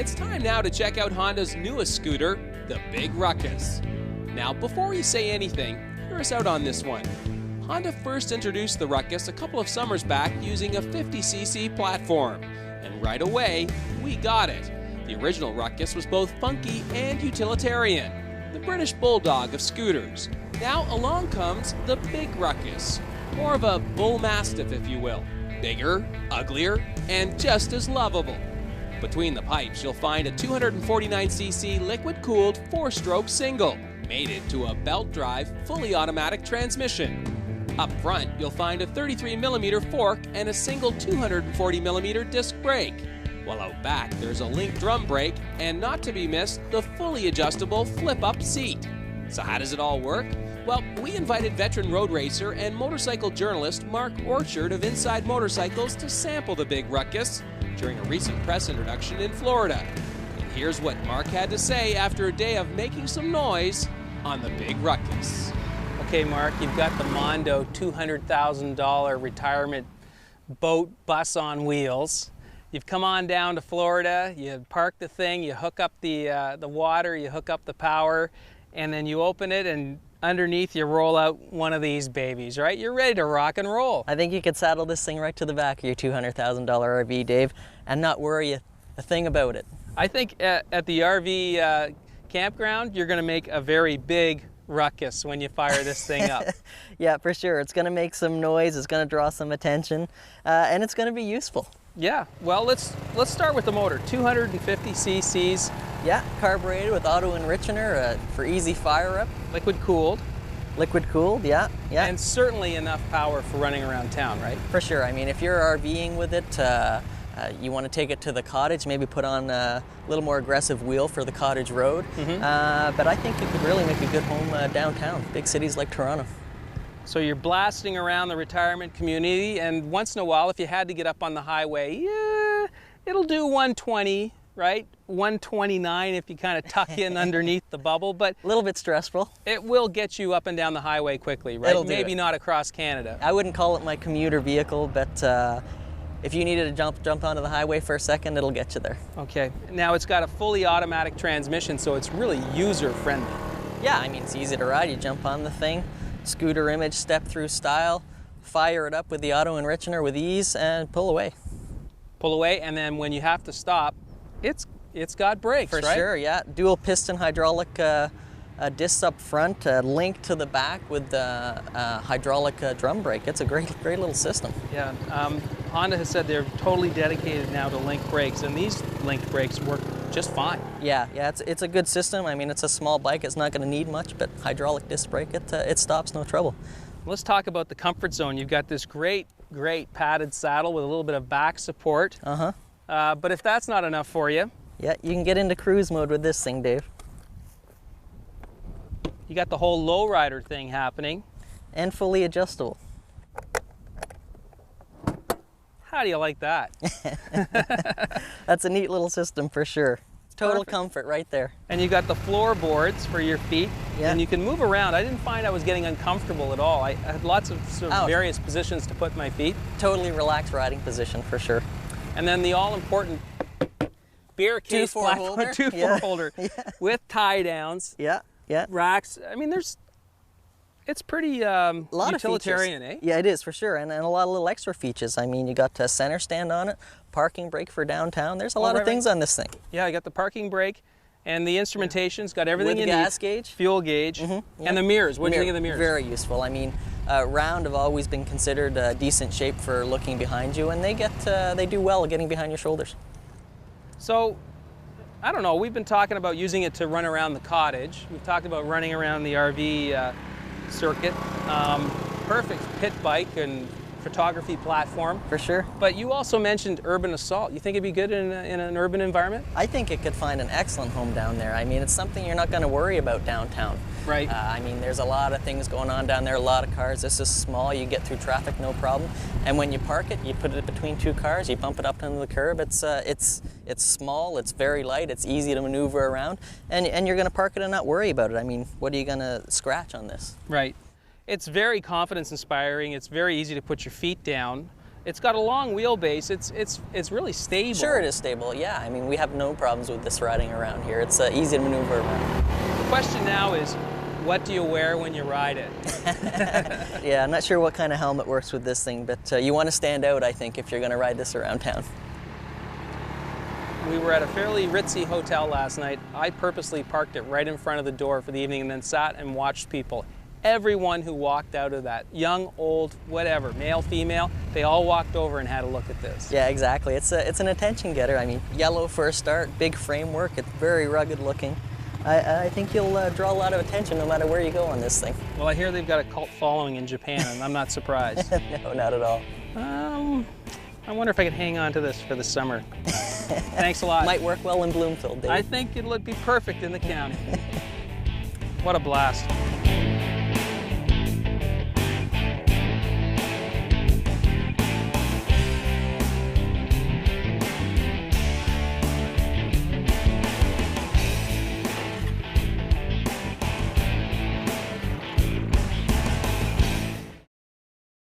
It's time now to check out Honda's newest scooter, the Big Ruckus. Now, before you say anything, hear us out on this one. Honda first introduced the Ruckus a couple of summers back using a 50cc platform, and right away, we got it. The original Ruckus was both funky and utilitarian, the British bulldog of scooters. Now along comes the Big Ruckus, more of a bull mastiff if you will, bigger, uglier, and just as lovable. Between the pipes, you'll find a 249cc liquid-cooled 4-stroke single, mated to a belt-drive, fully automatic transmission. Up front, you'll find a 33mm fork and a single 240mm disc brake. While out back, there's a link drum brake, and not to be missed, the fully adjustable flip-up seat. So how does it all work? Well, we invited veteran road racer and motorcycle journalist Mark Orchard of Inside Motorcycles to sample the Big Ruckus during a recent press introduction in Florida. And here's what Mark had to say after a day of making some noise on the Big Ruckus. Okay, Mark, you've got the Mondo $200,000 retirement boat bus on wheels. You've come on down to Florida, you park the thing, you hook up the water, you hook up the power, and then you open it, and underneath you roll out one of these babies, right? You're ready to rock and roll. I think you could saddle this thing right to the back of your $200,000 RV, Dave, and not worry a thing about it. I think at the RV campground, you're going to make a very big ruckus when you fire this thing up. Yeah, for sure. It's going to make some noise, it's going to draw some attention, and it's going to be useful. Yeah, well, let's start with the motor. 250 cc's. Yeah, carbureted with auto enrichener for easy fire up. Liquid cooled. Liquid cooled, yeah. And certainly enough power for running around town, right? For sure. I mean, if you're RVing with it, you want to take it to the cottage, maybe put on a little more aggressive wheel for the cottage road. But I think you could really make a good home downtown, big cities like Toronto. So you're blasting around the retirement community, and once in a while, if you had to get up on the highway, yeah, it'll do 120, right? 129 if you kind of tuck in underneath the bubble, but a little bit stressful. It will get you up and down the highway quickly, right? It'll Maybe not across Canada. I wouldn't call it my commuter vehicle, but if you needed to jump onto the highway for a second, it'll get you there. Okay. Now it's got a fully automatic transmission, so it's really user-friendly. Yeah, I mean, it's easy to ride. You jump on the thing, scooter image, step through style, fire it up with the auto enrichener with ease, and pull away. Pull away, and then when you have to stop, it's got brakes, right? For sure, yeah. Dual piston hydraulic discs up front, linked to the back with the hydraulic drum brake. It's a great little system. Yeah, Honda has said they're totally dedicated now to link brakes, and these link brakes work just fine. Yeah, it's a good system. I mean, it's a small bike, it's not going to need much, but hydraulic disc brake, it stops no trouble. Let's talk about the comfort zone. You've got this great padded saddle with a little bit of back support. But if that's not enough for you, yeah, you can get into cruise mode with this thing, Dave. You got the whole lowrider thing happening. And fully adjustable. How do you like that? That's a neat little system for sure. Total comfort right there. And you got the floorboards for your feet, yeah. And you can move around. I didn't find I was getting uncomfortable at all. I had lots of various positions to put my feet. Totally relaxed riding position for sure. And then the all-important beer case platform, 2-4 holder with tie downs. Yeah. Racks. I mean, it's pretty utilitarian, eh? Yeah, it is for sure, and a lot of little extra features. I mean, you got a center stand on it, parking brake for downtown. There's a lot of things on this thing. Yeah, I got the parking brake, and the instrumentation's got everything you need. With gas gauge, fuel gauge, and the mirrors. What do you think of the mirrors? Very useful. I mean, round have always been considered a decent shape for looking behind you, and they do well getting behind your shoulders. So, I don't know, we've been talking about using it to run around the cottage. We've talked about running around the RV circuit. Perfect pit bike and photography platform. For sure. But you also mentioned urban assault. You think it'd be good in an urban environment? I think it could find an excellent home down there. I mean, it's something you're not going to worry about downtown. Right. I mean, there's a lot of things going on down there, a lot of cars. This is small, you get through traffic, no problem. And when you park it, you put it between two cars, you bump it up into the curb. It's small, it's very light, it's easy to maneuver around, and you're going to park it and not worry about it. I mean, what are you going to scratch on this? Right. It's very confidence inspiring. It's very easy to put your feet down. It's got a long wheelbase. It's really stable. Sure, it is stable. Yeah, I mean, we have no problems with this riding around here. It's easy to maneuver around. The question now is, what do you wear when you ride it? Yeah, I'm not sure what kind of helmet works with this thing, but you want to stand out, I think, if you're going to ride this around town. We were at a fairly ritzy hotel last night. I purposely parked it right in front of the door for the evening and then sat and watched people. Everyone who walked out of that, young, old, whatever, male, female, they all walked over and had a look at this. Yeah, exactly. It's an attention getter. I mean, yellow for a start, big framework, it's very rugged looking. I think you'll draw a lot of attention no matter where you go on this thing. Well, I hear they've got a cult following in Japan, and I'm not surprised. No, not at all. I wonder if I could hang on to this for the summer. Thanks a lot. Might work well in Bloomfield, Dave. I think it'll be perfect in the county. What a blast.